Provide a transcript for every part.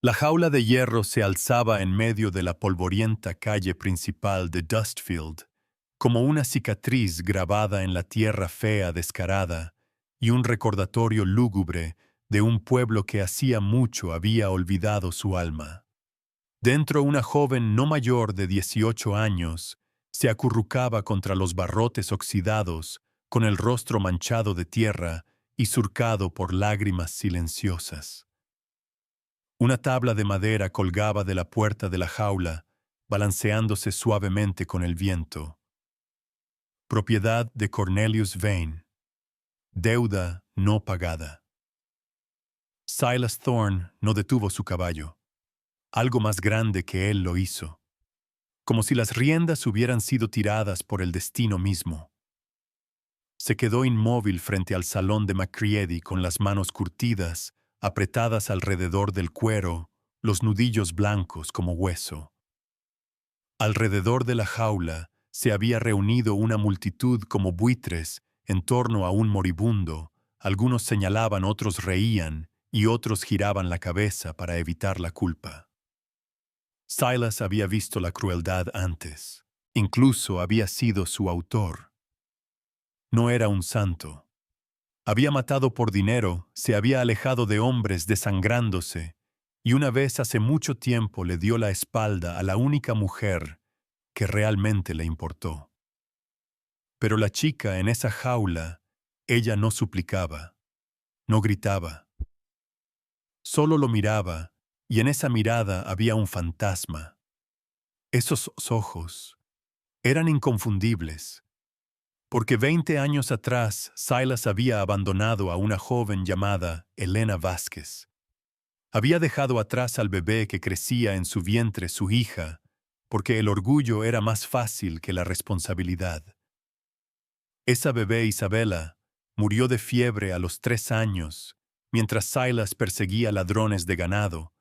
La jaula de hierro se alzaba en medio de la polvorienta calle principal de Dustfield, como una cicatriz grabada en la tierra fea descarada y un recordatorio lúgubre de un pueblo que hacía mucho había olvidado su alma. Dentro una joven no mayor de 18 años se acurrucaba contra los barrotes oxidados, con el rostro manchado de tierra y surcado por lágrimas silenciosas. Una tabla de madera colgaba de la puerta de la jaula, balanceándose suavemente con el viento. Propiedad de Cornelius Vane. Deuda no pagada. Silas Thorne no detuvo su caballo. Algo más grande que él lo hizo, como si las riendas hubieran sido tiradas por el destino mismo. Se quedó inmóvil frente al salón de Macready con las manos curtidas, apretadas alrededor del cuero, los nudillos blancos como hueso. Alrededor de la jaula se había reunido una multitud como buitres en torno a un moribundo. Algunos señalaban, otros reían y otros giraban la cabeza para evitar la culpa. Silas había visto la crueldad antes. Incluso había sido su autor. No era un santo. Había matado por dinero, se había alejado de hombres desangrándose, y una vez hace mucho tiempo le dio la espalda a la única mujer que realmente le importó. Pero la chica en esa jaula, ella no suplicaba, no gritaba. Solo lo miraba, y en esa mirada había un fantasma. Esos ojos eran inconfundibles, porque 20 años atrás Silas había abandonado a una joven llamada Elena Vázquez. Había dejado atrás al bebé que crecía en su vientre, su hija, porque el orgullo era más fácil que la responsabilidad. Esa bebé, Isabela, murió de fiebre a los 3 años, mientras Silas perseguía ladrones de ganado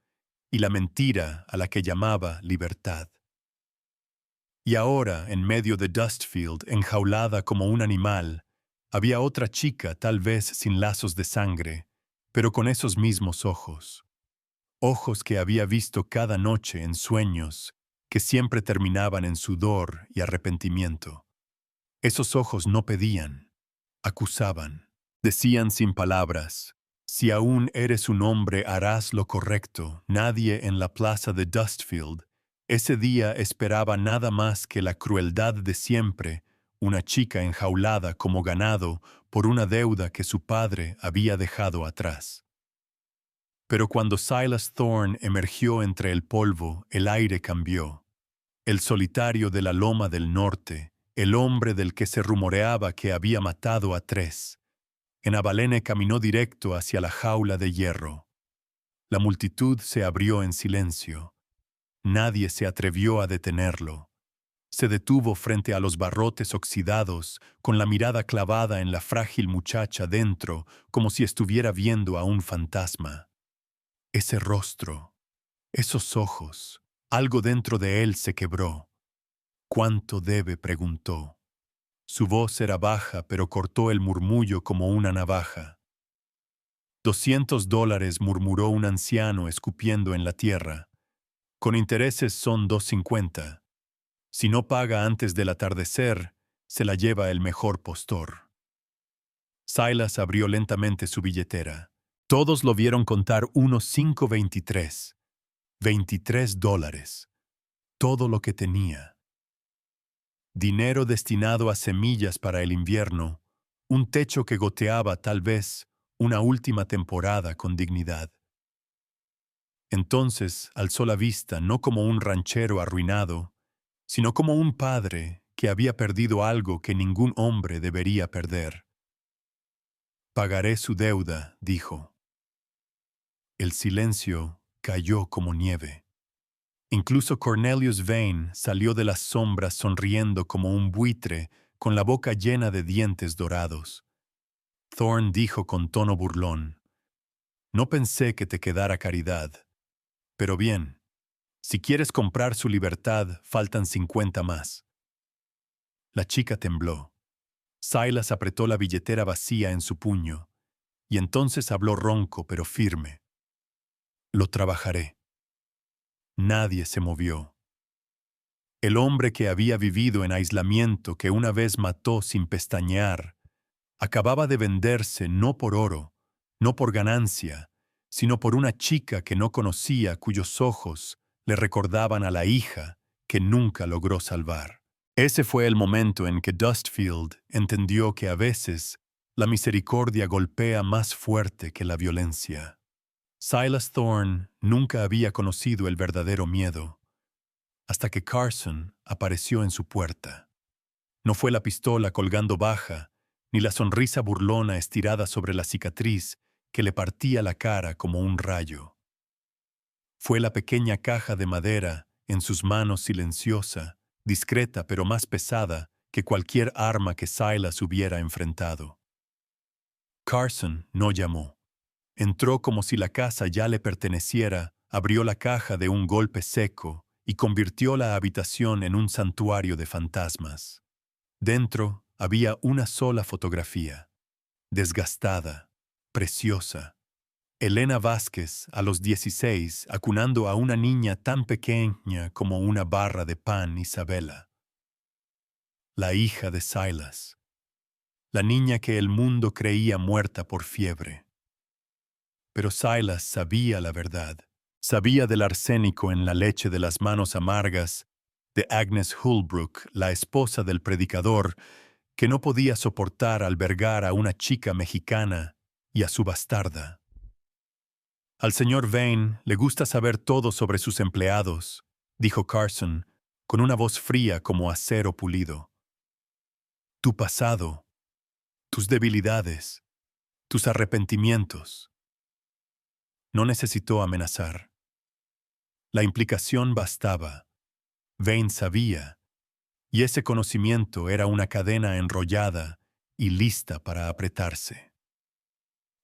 y la mentira a la que llamaba libertad. Y ahora, en medio de Dustfield, enjaulada como un animal, había otra chica, tal vez sin lazos de sangre, pero con esos mismos ojos. Ojos que había visto cada noche en sueños, que siempre terminaban en sudor y arrepentimiento. Esos ojos no pedían, acusaban, decían sin palabras: si aún eres un hombre harás lo correcto. Nadie en la plaza de Dustfield ese día esperaba nada más que la crueldad de siempre, una chica enjaulada como ganado por una deuda que su padre había dejado atrás. Pero cuando Silas Thorne emergió entre el polvo, el aire cambió. El solitario de la loma del norte, el hombre del que se rumoreaba que había matado a 3, en Abalene caminó directo hacia la jaula de hierro. La multitud se abrió en silencio. Nadie se atrevió a detenerlo. Se detuvo frente a los barrotes oxidados, con la mirada clavada en la frágil muchacha dentro, como si estuviera viendo a un fantasma. Ese rostro, esos ojos, algo dentro de él se quebró. ¿Cuánto debe?, preguntó. Su voz era baja, pero cortó el murmullo como una navaja. $200, murmuró un anciano escupiendo en la tierra. Con intereses son $2.50. Si no paga antes del atardecer, se la lleva el mejor postor. Silas abrió lentamente su billetera. Todos lo vieron contar unos $5.23. $23. Todo lo que tenía. Dinero destinado a semillas para el invierno, un techo que goteaba tal vez, una última temporada con dignidad. Entonces alzó la vista no como un ranchero arruinado, sino como un padre que había perdido algo que ningún hombre debería perder. Pagaré su deuda, dijo. El silencio cayó como nieve. Incluso Cornelius Vane salió de las sombras sonriendo como un buitre con la boca llena de dientes dorados. Thorne dijo con tono burlón: no pensé que te quedara caridad. Pero bien, si quieres comprar su libertad, faltan 50 más. La chica tembló. Silas apretó la billetera vacía en su puño, y entonces habló ronco pero firme. Lo trabajaré. Nadie se movió. El hombre que había vivido en aislamiento, que una vez mató sin pestañear, acababa de venderse no por oro, no por ganancia, sino por una chica que no conocía, cuyos ojos le recordaban a la hija que nunca logró salvar. Ese fue el momento en que Dustfield entendió que a veces la misericordia golpea más fuerte que la violencia. Silas Thorne nunca había conocido el verdadero miedo, hasta que Carson apareció en su puerta. No fue la pistola colgando baja, ni la sonrisa burlona estirada sobre la cicatriz que le partía la cara como un rayo. Fue la pequeña caja de madera en sus manos, silenciosa, discreta pero más pesada que cualquier arma que Silas hubiera enfrentado. Carson no llamó. Entró como si la casa ya le perteneciera, abrió la caja de un golpe seco y convirtió la habitación en un santuario de fantasmas. Dentro había una sola fotografía, desgastada, preciosa. Elena Vázquez, a los 16, acunando a una niña tan pequeña como una barra de pan, Isabela. La hija de Silas. La niña que el mundo creía muerta por fiebre. Pero Silas sabía la verdad. Sabía del arsénico en la leche, de las manos amargas de Agnes Holbrook, la esposa del predicador, que no podía soportar albergar a una chica mexicana y a su bastarda. Al señor Vane le gusta saber todo sobre sus empleados, dijo Carson, con una voz fría como acero pulido. Tu pasado, tus debilidades, tus arrepentimientos. No necesitó amenazar. La implicación bastaba. Vane sabía, y ese conocimiento era una cadena enrollada y lista para apretarse.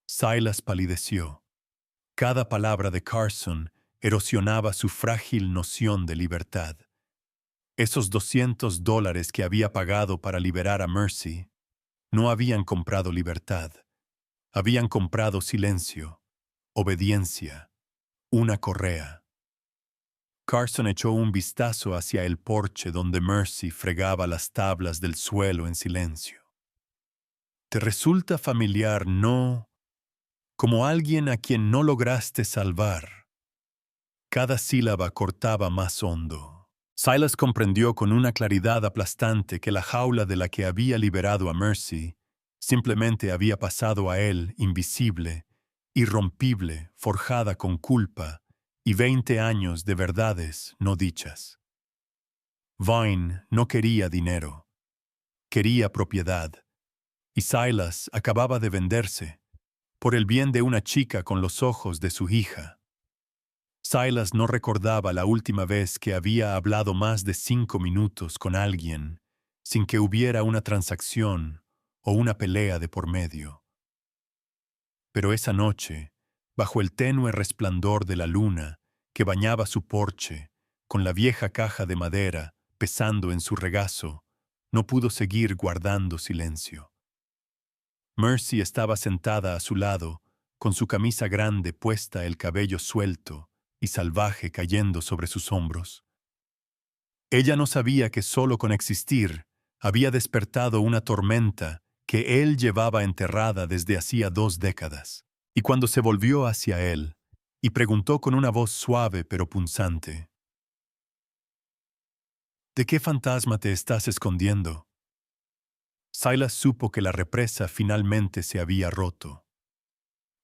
Silas palideció. Cada palabra de Carson erosionaba su frágil noción de libertad. Esos $200 que había pagado para liberar a Mercy no habían comprado libertad. Habían comprado silencio, obediencia, una correa. Carson echó un vistazo hacia el porche donde Mercy fregaba las tablas del suelo en silencio. ¿Te resulta familiar, no? Como alguien a quien no lograste salvar. Cada sílaba cortaba más hondo. Silas comprendió con una claridad aplastante que la jaula de la que había liberado a Mercy simplemente había pasado a él invisible, irrompible, forjada con culpa y 20 años de verdades no dichas. Vine no quería dinero, quería propiedad, y Silas acababa de venderse por el bien de una chica con los ojos de su hija. Silas no recordaba la última vez que había hablado más de 5 minutos con alguien sin que hubiera una transacción o una pelea de por medio. Pero esa noche, bajo el tenue resplandor de la luna que bañaba su porche, con la vieja caja de madera pesando en su regazo, no pudo seguir guardando silencio. Mercy estaba sentada a su lado, con su camisa grande puesta, el cabello suelto y salvaje cayendo sobre sus hombros. Ella no sabía que solo con existir había despertado una tormenta que él llevaba enterrada desde hacía 2 décadas. Y cuando se volvió hacia él y preguntó con una voz suave pero punzante, ¿de qué fantasma te estás escondiendo? Silas supo que la represa finalmente se había roto.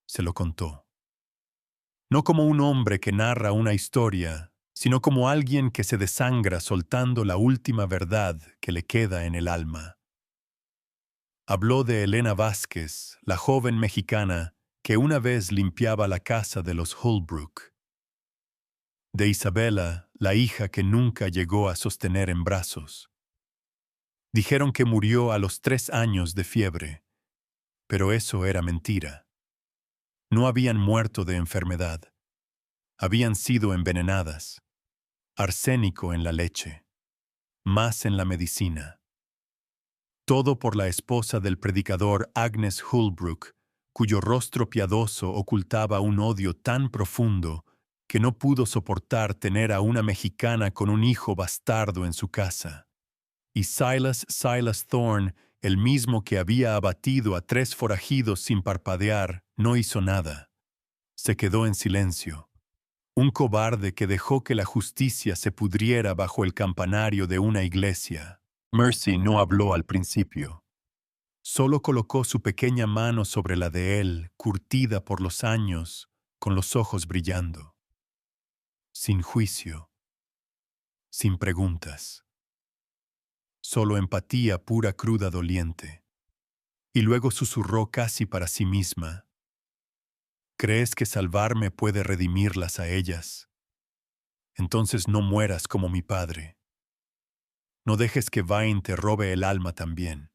Se lo contó. No como un hombre que narra una historia, sino como alguien que se desangra soltando la última verdad que le queda en el alma. Habló de Elena Vázquez, la joven mexicana que una vez limpiaba la casa de los Holbrook. De Isabela, la hija que nunca llegó a sostener en brazos. Dijeron que murió a los 3 años de fiebre, pero eso era mentira. No habían muerto de enfermedad. Habían sido envenenadas. Arsénico en la leche. Más en la medicina. Todo por la esposa del predicador Agnes Holbrook, cuyo rostro piadoso ocultaba un odio tan profundo que no pudo soportar tener a una mexicana con un hijo bastardo en su casa. Y Silas Thorne, el mismo que había abatido a 3 forajidos sin parpadear, no hizo nada. Se quedó en silencio. Un cobarde que dejó que la justicia se pudriera bajo el campanario de una iglesia. Mercy no habló al principio. Solo colocó su pequeña mano sobre la de él, curtida por los años, con los ojos brillando. Sin juicio, sin preguntas. Solo empatía pura, cruda, doliente. Y luego susurró casi para sí misma: ¿crees que salvarme puede redimirlas a ellas? Entonces no mueras como mi padre. No dejes que Vine te robe el alma también.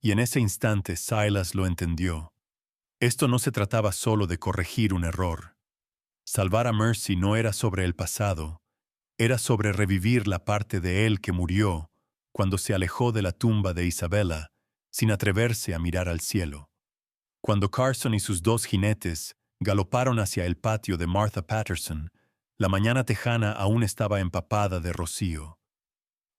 Y en ese instante Silas lo entendió. Esto no se trataba solo de corregir un error. Salvar a Mercy no era sobre el pasado, era sobre revivir la parte de él que murió cuando se alejó de la tumba de Isabella, sin atreverse a mirar al cielo. Cuando Carson y sus 2 jinetes galoparon hacia el patio de Martha Patterson, la mañana tejana aún estaba empapada de rocío.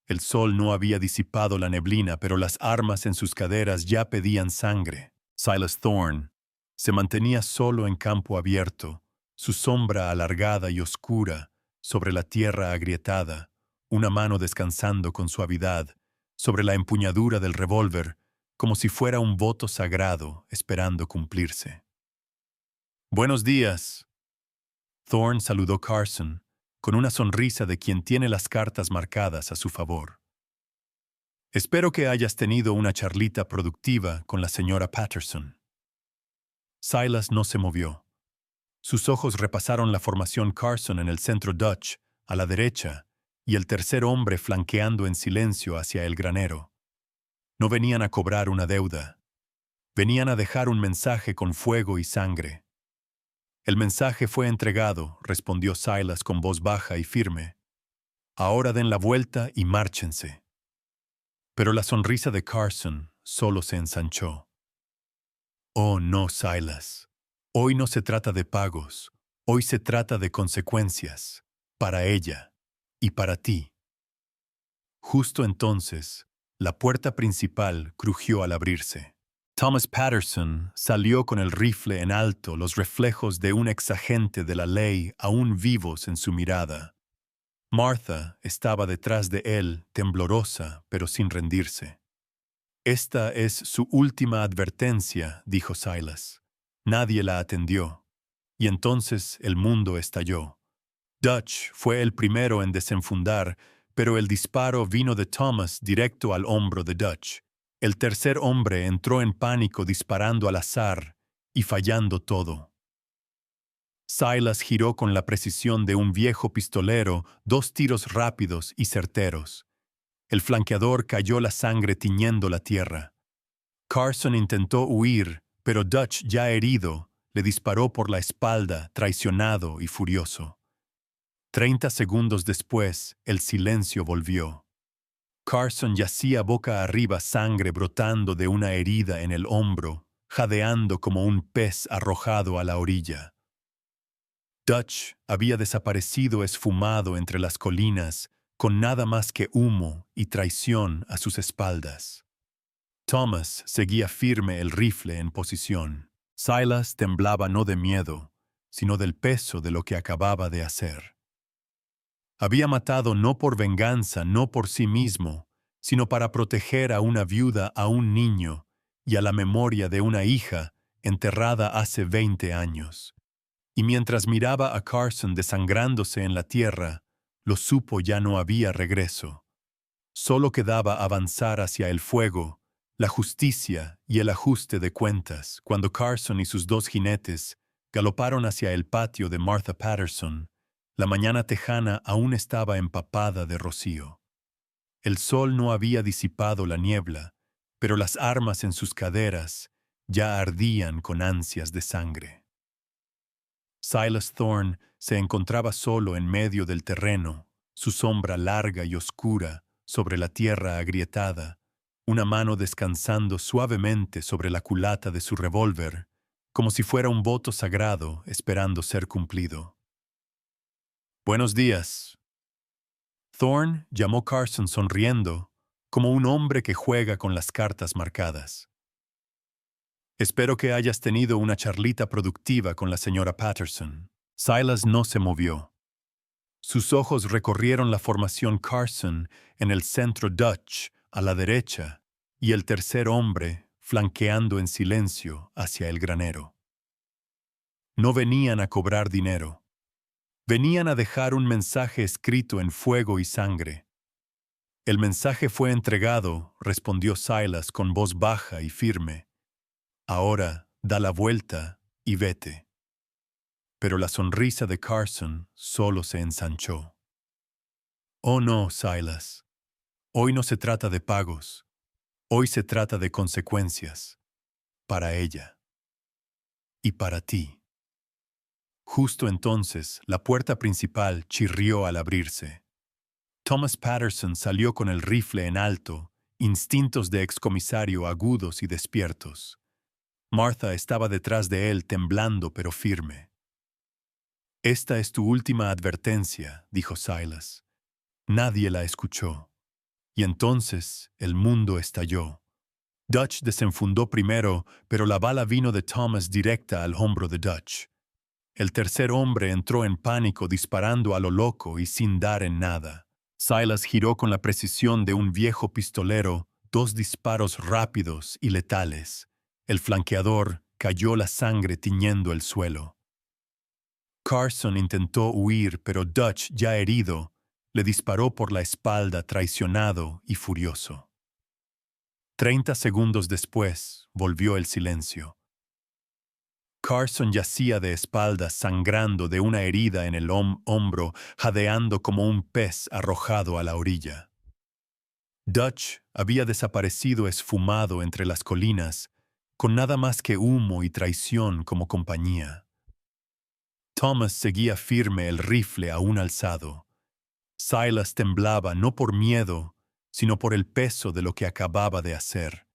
El sol no había disipado la neblina, pero las armas en sus caderas ya pedían sangre. Silas Thorne se mantenía solo en campo abierto, su sombra alargada y oscura sobre la tierra agrietada, una mano descansando con suavidad sobre la empuñadura del revólver, como si fuera un voto sagrado esperando cumplirse. «Buenos días». Thorne saludó Carson con una sonrisa de quien tiene las cartas marcadas a su favor. «Espero que hayas tenido una charlita productiva con la señora Patterson». Silas no se movió. Sus ojos repasaron la formación Carson en el centro Dutch, a la derecha, y el tercer hombre flanqueando en silencio hacia el granero. No venían a cobrar una deuda. Venían a dejar un mensaje con fuego y sangre. «El mensaje fue entregado», respondió Silas con voz baja y firme. «Ahora den la vuelta y márchense». Pero la sonrisa de Carson solo se ensanchó. «Oh, no, Silas. Hoy no se trata de pagos. Hoy se trata de consecuencias. Para ella y para ti». Justo entonces, la puerta principal crujió al abrirse. Thomas Patterson salió con el rifle en alto, los reflejos de un exagente de la ley aún vivos en su mirada. Martha estaba detrás de él, temblorosa, pero sin rendirse. «Esta es su última advertencia», dijo Silas. Nadie la atendió. Y entonces el mundo estalló. Dutch fue el primero en desenfundar, pero el disparo vino de Thomas directo al hombro de Dutch. El tercer hombre entró en pánico disparando al azar y fallando todo. Silas giró con la precisión de un viejo pistolero 2 tiros rápidos y certeros. El flanqueador cayó, la sangre tiñendo la tierra. Carson intentó huir, pero Dutch, ya herido, le disparó por la espalda, traicionado y furioso. 30 segundos después, el silencio volvió. Carson yacía boca arriba, sangre brotando de una herida en el hombro, jadeando como un pez arrojado a la orilla. Dutch había desaparecido esfumado entre las colinas, con nada más que humo y traición a sus espaldas. Thomas seguía firme, el rifle en posición. Silas temblaba no de miedo, sino del peso de lo que acababa de hacer. Había matado no por venganza, no por sí mismo, sino para proteger a una viuda, a un niño y a la memoria de una hija enterrada hace 20 años. Y mientras miraba a Carson desangrándose en la tierra, lo supo, ya no había regreso. Solo quedaba avanzar hacia el fuego, la justicia y el ajuste de cuentas, cuando Carson y sus 2 jinetes galoparon hacia el patio de Martha Patterson. La mañana tejana aún estaba empapada de rocío. El sol no había disipado la niebla, pero las armas en sus caderas ya ardían con ansias de sangre. Silas Thorne se encontraba solo en medio del terreno, su sombra larga y oscura sobre la tierra agrietada, una mano descansando suavemente sobre la culata de su revólver, como si fuera un voto sagrado esperando ser cumplido. Buenos días. Thorne llamó Carson sonriendo, como un hombre que juega con las cartas marcadas. Espero que hayas tenido una charlita productiva con la señora Patterson. Silas no se movió. Sus ojos recorrieron la formación Carson en el centro Dutch, a la derecha, y el tercer hombre, flanqueando en silencio hacia el granero. No venían a cobrar dinero. Venían a dejar un mensaje escrito en fuego y sangre. El mensaje fue entregado, respondió Silas con voz baja y firme. Ahora, da la vuelta y vete. Pero la sonrisa de Carson solo se ensanchó. Oh no, Silas. Hoy no se trata de pagos. Hoy se trata de consecuencias. Para ella. Y para ti. Justo entonces, la puerta principal chirrió al abrirse. Thomas Patterson salió con el rifle en alto, instintos de excomisario agudos y despiertos. Martha estaba detrás de él temblando pero firme. Esta es tu última advertencia, dijo Silas. Nadie la escuchó. Y entonces el mundo estalló. Dutch desenfundó primero, pero la bala vino de Thomas directa al hombro de Dutch. El tercer hombre entró en pánico disparando a lo loco y sin dar en nada. Silas giró con la precisión de un viejo pistolero, dos disparos rápidos y letales. El flanqueador cayó la sangre tiñendo el suelo. Carson intentó huir, pero Dutch, ya herido, le disparó por la espalda traicionado y furioso. 30 segundos después, volvió el silencio. Carson yacía de espaldas sangrando de una herida en el hombro, jadeando como un pez arrojado a la orilla. Dutch había desaparecido esfumado entre las colinas, con nada más que humo y traición como compañía. Thomas seguía firme, el rifle aún alzado. Silas temblaba no por miedo, sino por el peso de lo que acababa de hacer.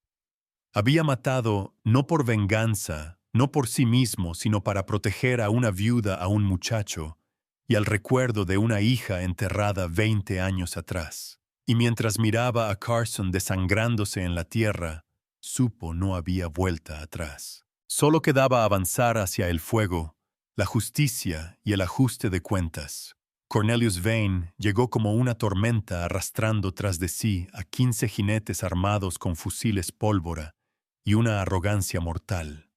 Había matado no por venganza, no por sí mismo, sino para proteger a una viuda, a un muchacho, y al recuerdo de una hija enterrada 20 años atrás. Y mientras miraba a Carson desangrándose en la tierra, supo no había vuelta atrás. Solo quedaba avanzar hacia el fuego, la justicia y el ajuste de cuentas. Cornelius Vane llegó como una tormenta arrastrando tras de sí a 15 jinetes armados con fusiles pólvora y una arrogancia mortal.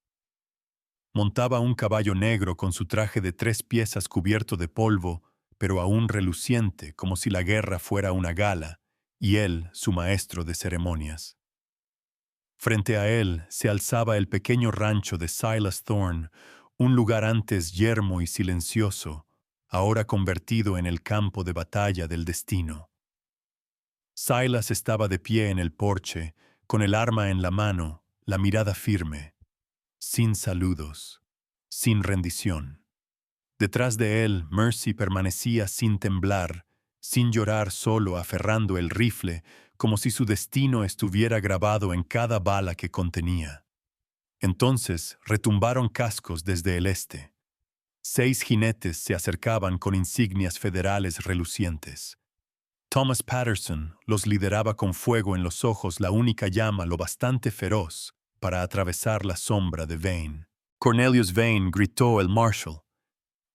Montaba un caballo negro con su traje de 3 piezas cubierto de polvo, pero aún reluciente, como si la guerra fuera una gala, y él su maestro de ceremonias. Frente a él se alzaba el pequeño rancho de Silas Thorne, un lugar antes yermo y silencioso, ahora convertido en el campo de batalla del destino. Silas estaba de pie en el porche, con el arma en la mano, la mirada firme, sin saludos, sin rendición. Detrás de él, Mercy permanecía sin temblar, sin llorar, solo aferrando el rifle, como si su destino estuviera grabado en cada bala que contenía. Entonces retumbaron cascos desde el este. 6 jinetes se acercaban con insignias federales relucientes. Thomas Patterson los lideraba con fuego en los ojos, la única llama lo bastante feroz para atravesar la sombra de Vane. Cornelius Vane, gritó el marshal.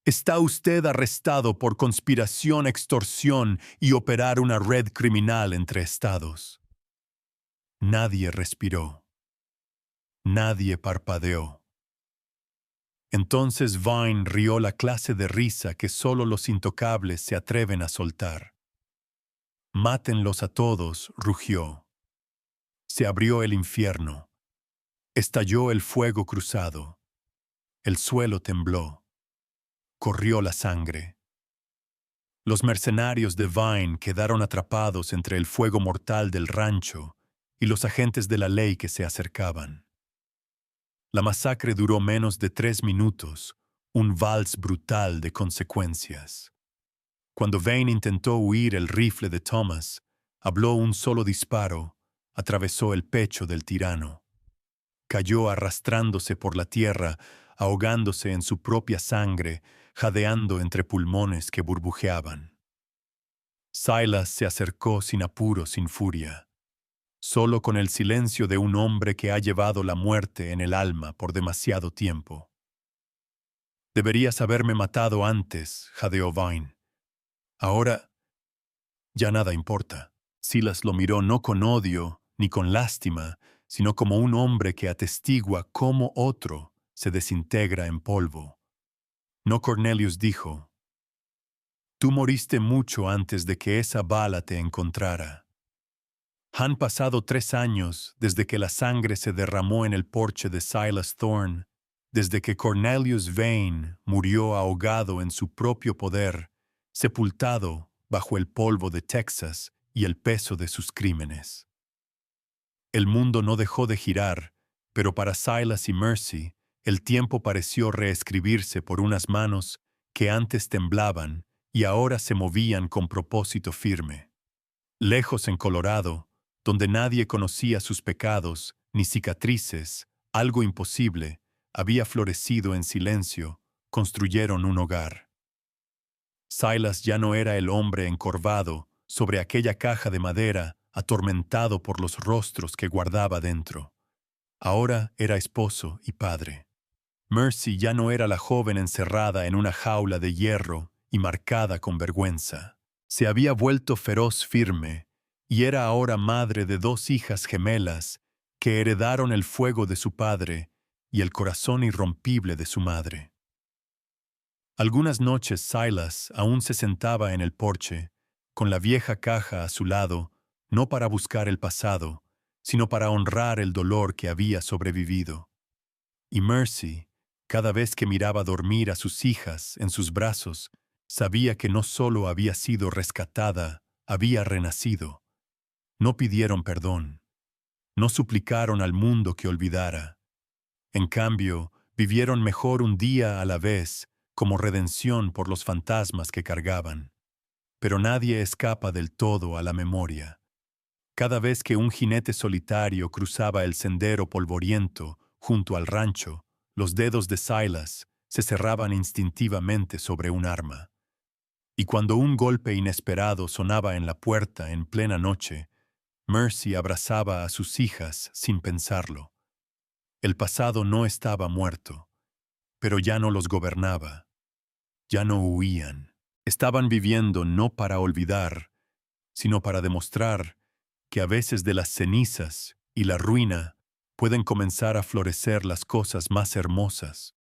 Está usted arrestado por conspiración, extorsión y operar una red criminal entre estados. Nadie respiró. Nadie parpadeó. Entonces Vane rió la clase de risa que solo los intocables se atreven a soltar. Mátenlos a todos, rugió. Se abrió el infierno. Estalló el fuego cruzado. El suelo tembló. Corrió la sangre. Los mercenarios de Vine quedaron atrapados entre el fuego mortal del rancho y los agentes de la ley que se acercaban. La masacre duró menos de 3 minutos, un vals brutal de consecuencias. Cuando Vane intentó huir, el rifle de Thomas habló un solo disparo, atravesó el pecho del tirano. Cayó arrastrándose por la tierra, ahogándose en su propia sangre, jadeando entre pulmones que burbujeaban. Silas se acercó sin apuro, sin furia, solo con el silencio de un hombre que ha llevado la muerte en el alma por demasiado tiempo. Deberías haberme matado antes, jadeó Vine. Ahora ya nada importa. Silas lo miró no con odio ni con lástima, sino como un hombre que atestigua cómo otro se desintegra en polvo. No, Cornelius dijo, tú moriste mucho antes de que esa bala te encontrara. Han pasado 3 años desde que la sangre se derramó en el porche de Silas Thorne, desde que Cornelius Vane murió ahogado en su propio poder, sepultado bajo el polvo de Texas y el peso de sus crímenes. El mundo no dejó de girar, pero para Silas y Mercy, el tiempo pareció reescribirse por unas manos que antes temblaban y ahora se movían con propósito firme. Lejos en Colorado, donde nadie conocía sus pecados ni cicatrices, algo imposible había florecido en silencio, construyeron un hogar. Silas ya no era el hombre encorvado sobre aquella caja de madera, atormentado por los rostros que guardaba dentro. Ahora era esposo y padre. Mercy ya no era la joven encerrada en una jaula de hierro y marcada con vergüenza. Se había vuelto feroz firme y era ahora madre de 2 hijas gemelas que heredaron el fuego de su padre y el corazón irrompible de su madre. Algunas noches Silas aún se sentaba en el porche, con la vieja caja a su lado, no para buscar el pasado, sino para honrar el dolor que había sobrevivido. Y Mercy, cada vez que miraba dormir a sus hijas en sus brazos, sabía que no solo había sido rescatada, había renacido. No pidieron perdón, no suplicaron al mundo que olvidara. En cambio, vivieron mejor un día a la vez, como redención por los fantasmas que cargaban. Pero nadie escapa del todo a la memoria. Cada vez que un jinete solitario cruzaba el sendero polvoriento junto al rancho, los dedos de Silas se cerraban instintivamente sobre un arma. Y cuando un golpe inesperado sonaba en la puerta en plena noche, Mercy abrazaba a sus hijas sin pensarlo. El pasado no estaba muerto, pero ya no los gobernaba. Ya no huían. Estaban viviendo no para olvidar, sino para demostrar que a veces de las cenizas y la ruina pueden comenzar a florecer las cosas más hermosas.